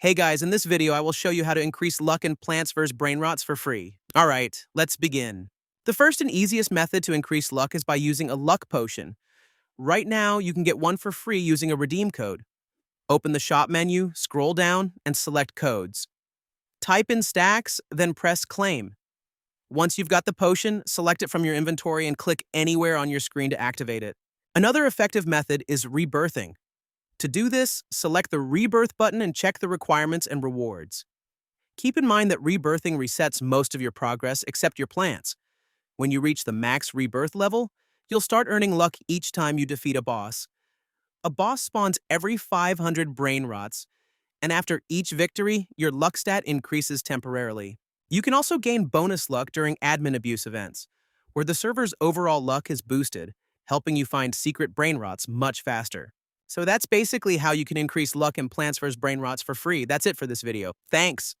Hey guys, in this video I will show you how to increase luck in Plants vs. Brainrots for free. Alright, let's begin. The first and easiest method to increase luck is by using a luck potion. Right now, you can get one for free using a redeem code. Open the shop menu, scroll down, and select codes. Type in stacks, then press claim. Once you've got the potion, select it from your inventory and click anywhere on your screen to activate it. Another effective method is rebirthing. To do this, select the Rebirth button and check the requirements and rewards. Keep in mind that rebirthing resets most of your progress except your plants. When you reach the max rebirth level, you'll start earning luck each time you defeat a boss. A boss spawns every 500 Brainrots, and after each victory, your luck stat increases temporarily. You can also gain bonus luck during admin abuse events, where the server's overall luck is boosted, helping you find secret Brainrots much faster. So that's basically how you can increase luck in Plants vs. Brainrots for free. That's it for this video. Thanks!